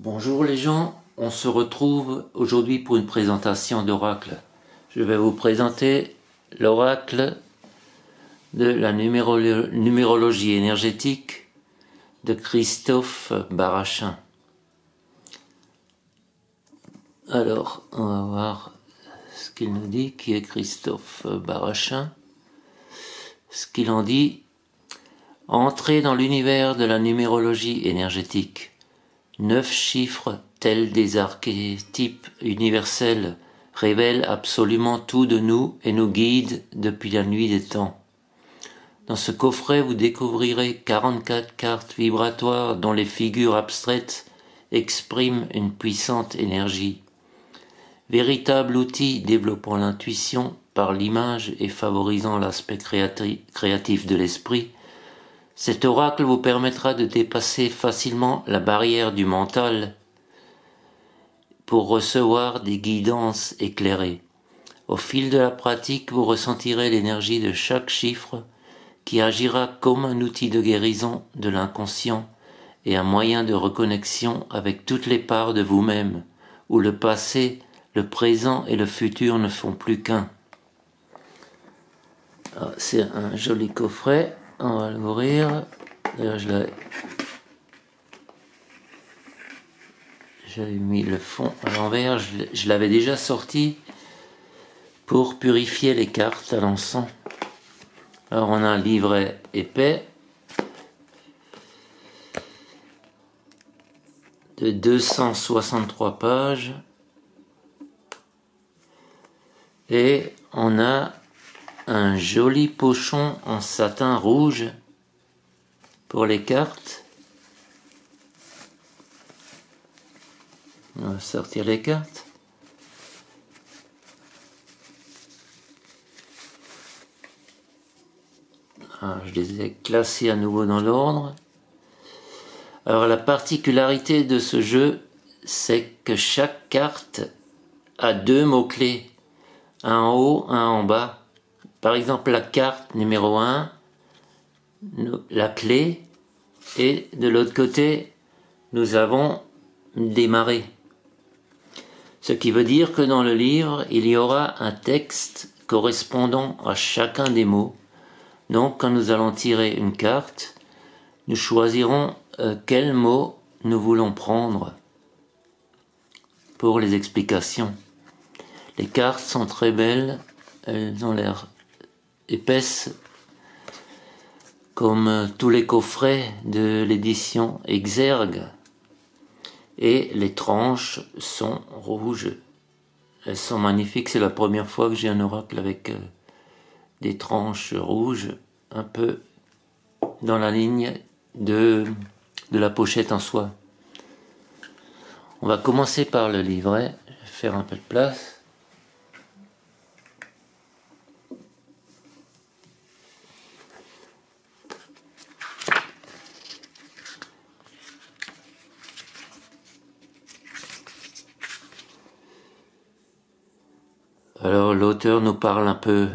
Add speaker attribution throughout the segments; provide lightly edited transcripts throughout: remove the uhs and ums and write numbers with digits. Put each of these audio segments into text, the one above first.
Speaker 1: Bonjour les gens, on se retrouve aujourd'hui pour une présentation d'oracle. Je vais vous présenter l'oracle de la numérologie énergétique de Christophe Barachin. Alors, on va voir ce qu'il nous dit, qui est Christophe Barachin. Ce qu'il en dit: entrer dans l'univers de la numérologie énergétique. 9 chiffres, tels des archétypes universels, révèlent absolument tout de nous et nous guident depuis la nuit des temps. Dans ce coffret, vous découvrirez 44 cartes vibratoires dont les figures abstraites expriment une puissante énergie. Véritable outil développant l'intuition par l'image et favorisant l'aspect créatif de l'esprit, cet oracle vous permettra de dépasser facilement la barrière du mental pour recevoir des guidances éclairées. Au fil de la pratique, vous ressentirez l'énergie de chaque chiffre qui agira comme un outil de guérison de l'inconscient et un moyen de reconnexion avec toutes les parts de vous-même, où le passé, le présent et le futur ne font plus qu'un. C'est un joli coffret. On va l'ouvrir. D'ailleurs, j'avais mis le fond à l'envers. Je l'avais déjà sorti pour purifier les cartes à l'encens. Alors, on a un livret épais de 263 pages. Et on a un joli pochon en satin rouge pour les cartes. On va sortir les cartes. Je les ai classées à nouveau dans l'ordre. Alors la particularité de ce jeu, c'est que chaque carte a 2 mots-clés, un en haut, un en bas. Par exemple, la carte numéro 1, la clé, et de l'autre côté, nous avons démarré. Ce qui veut dire que dans le livre, il y aura un texte correspondant à chacun des mots. Donc, quand nous allons tirer une carte, nous choisirons quel mot nous voulons prendre pour les explications. Les cartes sont très belles, elles ont l'air épaisse comme tous les coffrets de l'édition Exergue, et les tranches sont rouges. Elles sont magnifiques, c'est la première fois que j'ai un oracle avec des tranches rouges, un peu dans la ligne de la pochette en soie. On va commencer par le livret. Je vais faire un peu de place. Alors l'auteur nous parle un peu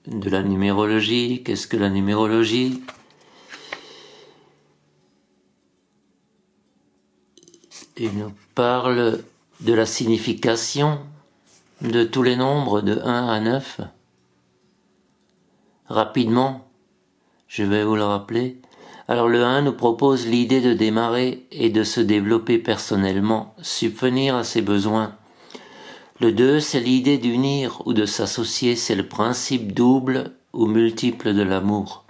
Speaker 1: de la numérologie. Qu'est-ce que la numérologie? Il nous parle de la signification de tous les nombres de 1 à 9. Rapidement, je vais vous le rappeler. Alors le 1 nous propose l'idée de démarrer et de se développer personnellement, subvenir à ses besoins. Le 2, c'est l'idée d'unir ou de s'associer, c'est le principe double ou multiple de l'amour.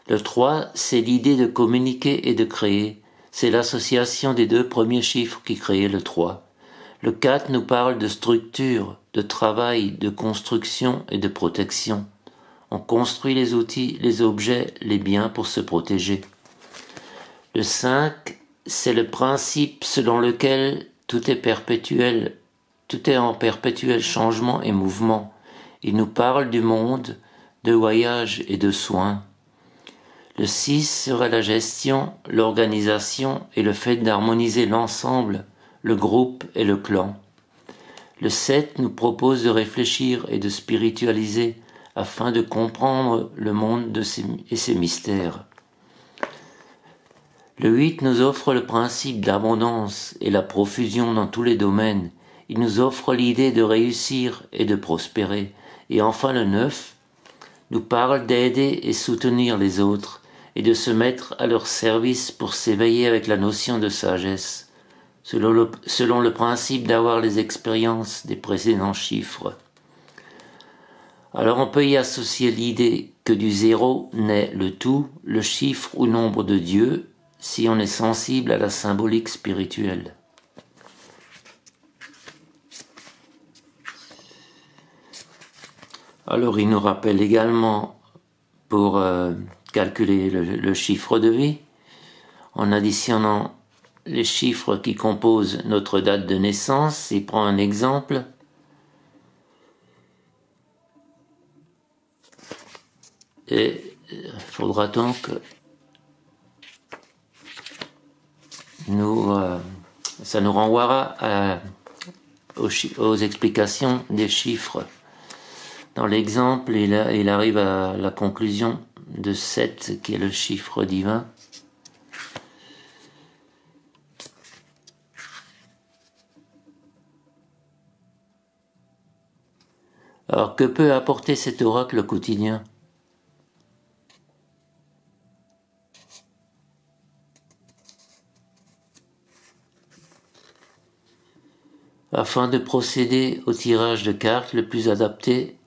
Speaker 1: Le 3, c'est l'idée de communiquer et de créer, c'est l'association des 2 premiers chiffres qui créent le 3. Le 4 nous parle de structure, de travail, de construction et de protection. On construit les outils, les objets, les biens pour se protéger. Le 5, c'est le principe selon lequel tout est perpétuel. Tout est en perpétuel changement et mouvement. Il nous parle du monde, de voyage et de soins. Le 6 sera la gestion, l'organisation et le fait d'harmoniser l'ensemble, le groupe et le clan. Le 7 nous propose de réfléchir et de spiritualiser afin de comprendre le monde et ses mystères. Le 8 nous offre le principe d'abondance et la profusion dans tous les domaines. Il nous offre l'idée de réussir et de prospérer. Et enfin le 9 nous parle d'aider et soutenir les autres et de se mettre à leur service pour s'éveiller avec la notion de sagesse, selon le principe d'avoir les expériences des précédents chiffres. Alors on peut y associer l'idée que du 0 naît le tout, le chiffre ou nombre de Dieu, si on est sensible à la symbolique spirituelle. Alors il nous rappelle également, pour calculer le chiffre de vie, en additionnant les chiffres qui composent notre date de naissance. Il prend un exemple. Et il faudra donc ça nous renvoiera aux explications des chiffres. Dans l'exemple, il arrive à la conclusion de 7, qui est le chiffre divin. Alors, que peut apporter cet oracle quotidien ? Afin de procéder au tirage de cartes le plus adapté,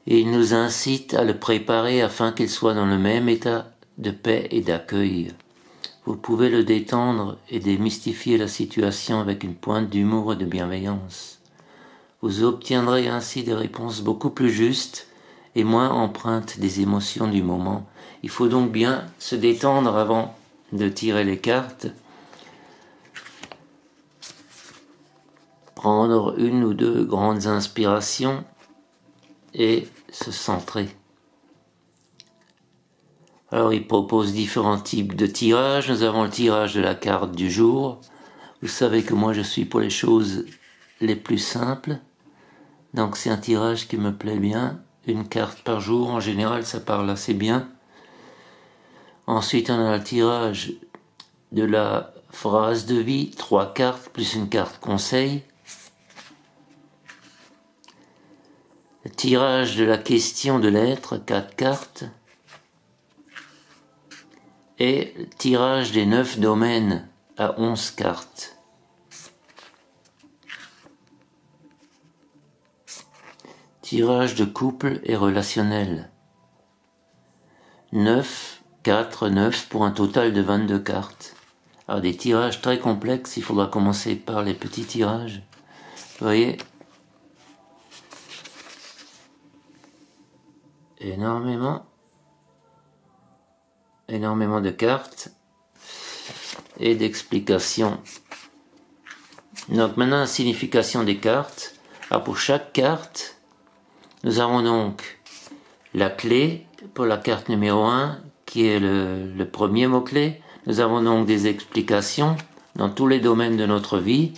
Speaker 1: et il nous incite à le préparer afin qu'il soit dans le même état de paix et d'accueil. Vous pouvez le détendre et démystifier la situation avec une pointe d'humour et de bienveillance. Vous obtiendrez ainsi des réponses beaucoup plus justes et moins empreintes des émotions du moment. Il faut donc bien se détendre avant de tirer les cartes, prendre une ou deux grandes inspirations et se centrer. Alors il propose différents types de tirages. Nous avons le tirage de la carte du jour. Vous savez que moi je suis pour les choses les plus simples. Donc c'est un tirage qui me plaît bien. Une carte par jour, en général ça parle assez bien. Ensuite on a le tirage de la phrase de vie, 3 cartes plus une carte conseil. Le tirage de la question de l'être, 4 cartes. Et le tirage des 9 domaines à 11 cartes. Tirage de couple et relationnel. 9, 4, 9 pour un total de 22 cartes. Alors des tirages très complexes, il faudra commencer par les petits tirages. Vous voyez, énormément de cartes et d'explications. Donc maintenant la signification des cartes. Alors pour chaque carte, nous avons donc la clé pour la carte numéro 1, qui est le premier mot-clé. Nous avons donc des explications dans tous les domaines de notre vie,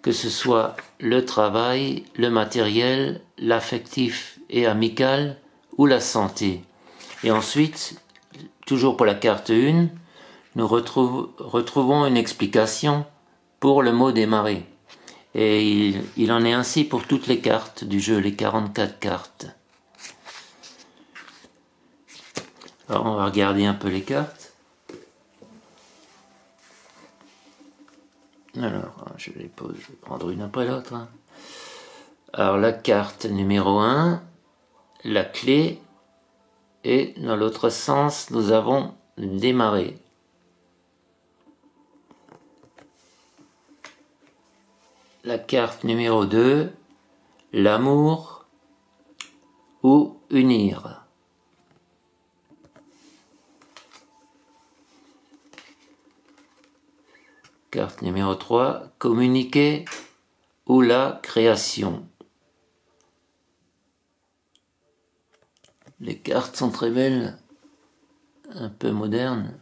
Speaker 1: que ce soit le travail, le matériel, l'affectif et amical ou la santé. Et ensuite, toujours pour la carte 1, nous retrouvons une explication pour le mot démarrer. Et il en est ainsi pour toutes les cartes du jeu, les 44 cartes. Alors on va regarder un peu les cartes. Alors, je les pose, je vais prendre une après l'autre. Alors la carte numéro 1, la clé, et dans l'autre sens, nous avons démarrer. La carte numéro 2, l'amour ou unir. Carte numéro 3, communiquer ou la création. Les cartes sont très belles, un peu modernes.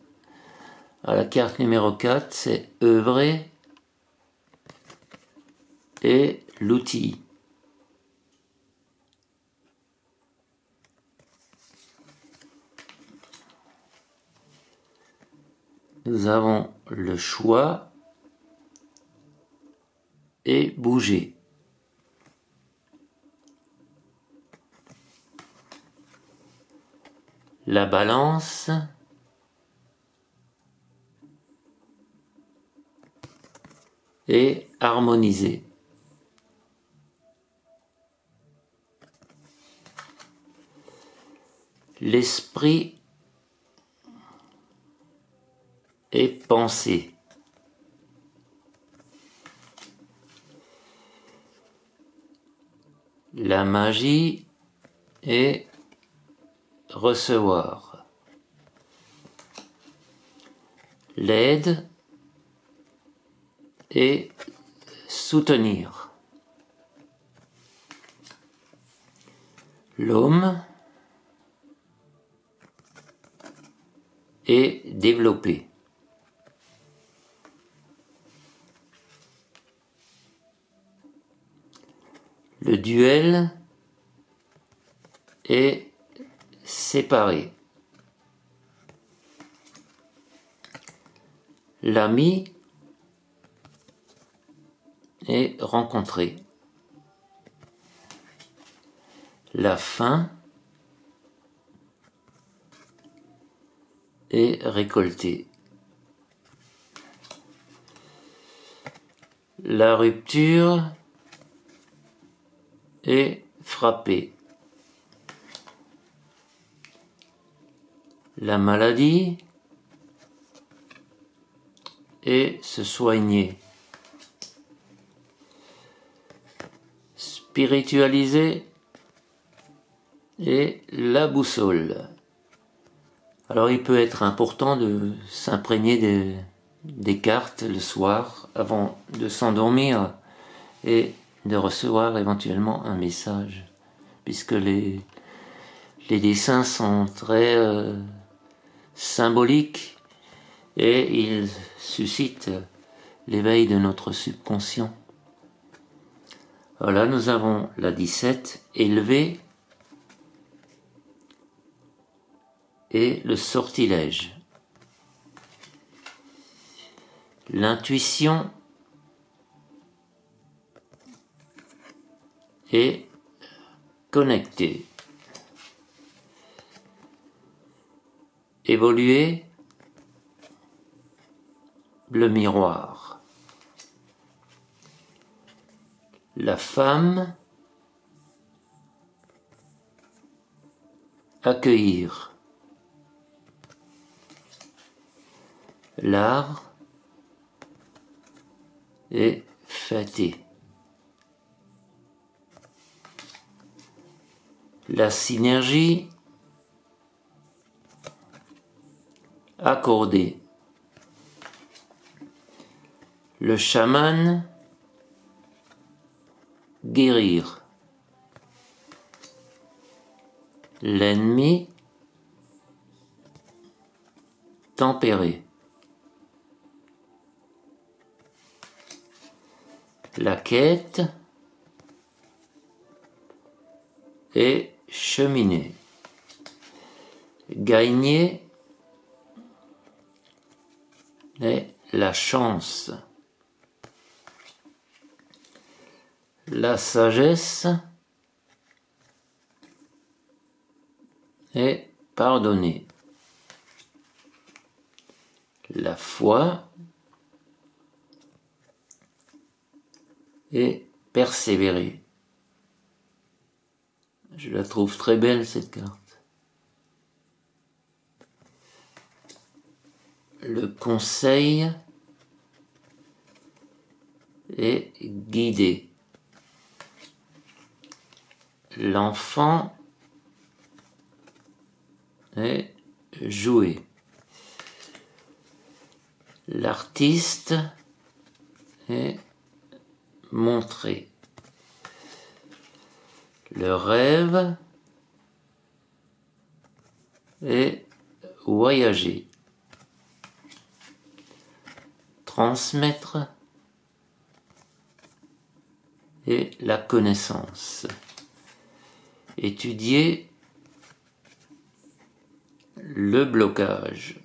Speaker 1: Alors, la carte numéro 4, c'est œuvrer et l'outil. nous avons le choix et bouger. La balance et harmoniser. L'esprit et penser. La magie et recevoir. L'aide et soutenir. L'homme et développer. Le duel est séparé. L'ami est rencontré. La faim est récoltée. La rupture est frappée. La maladie est se soigner. Spiritualiser et la boussole. Alors il peut être important de s'imprégner des cartes le soir avant de s'endormir et de recevoir éventuellement un message, puisque les dessins sont très symboliques et ils suscitent l'éveil de notre subconscient. Voilà, nous avons la 17, élevé, et le sortilège. L'intuition est connectée. Évoluer, le miroir. La femme, accueillir. L'art est fêté. La synergie accordée. Le chaman guérir. L'ennemi tempérer. La quête et cheminer. Gagner et la chance. La sagesse et pardonner. La foi et persévérer. Je la trouve très belle cette carte. Le conseil est guider. L'enfant est jouer. L'artiste est montrer. Le rêve est voyager. Transmettre et la connaissance. Étudier le blocage.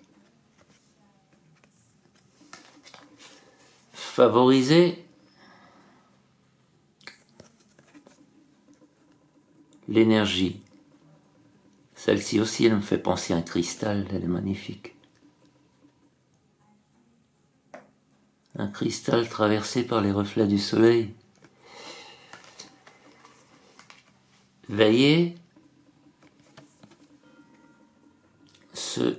Speaker 1: favoriser l'énergie. Celle-ci aussi, elle me fait penser à un cristal, elle est magnifique. Un cristal traversé par les reflets du soleil. Veillez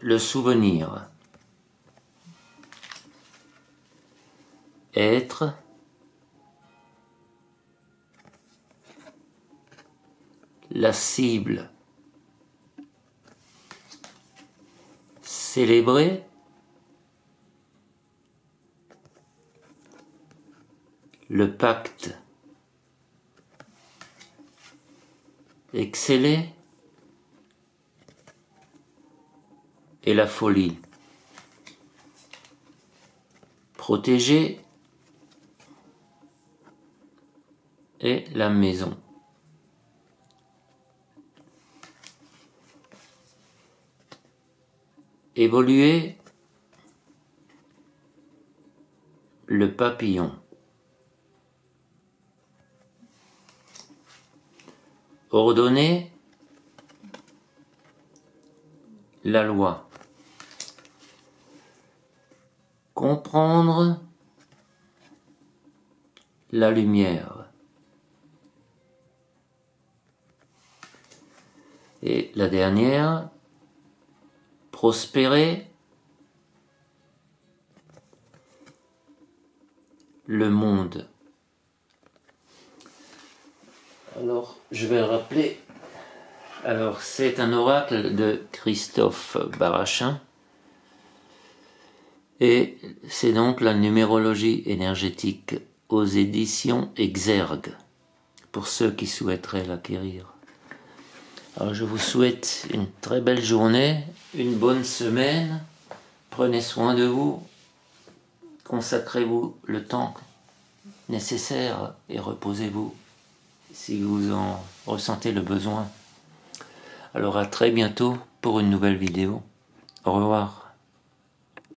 Speaker 1: le souvenir. Être la cible. Célébrer le pacte. Exceller et la folie. Protéger et la maison. Évoluer le papillon. Ordonner la loi. Comprendre la lumière. Et la dernière, prospérer le monde. Alors, je vais rappeler. Alors, c'est un oracle de Christophe Barachin. Et c'est donc la numérologie énergétique aux éditions Exergue, pour ceux qui souhaiteraient l'acquérir. Alors, je vous souhaite une très belle journée, une bonne semaine. Prenez soin de vous. Consacrez-vous le temps nécessaire et reposez-vous si vous en ressentez le besoin. Alors à très bientôt pour une nouvelle vidéo. Au revoir.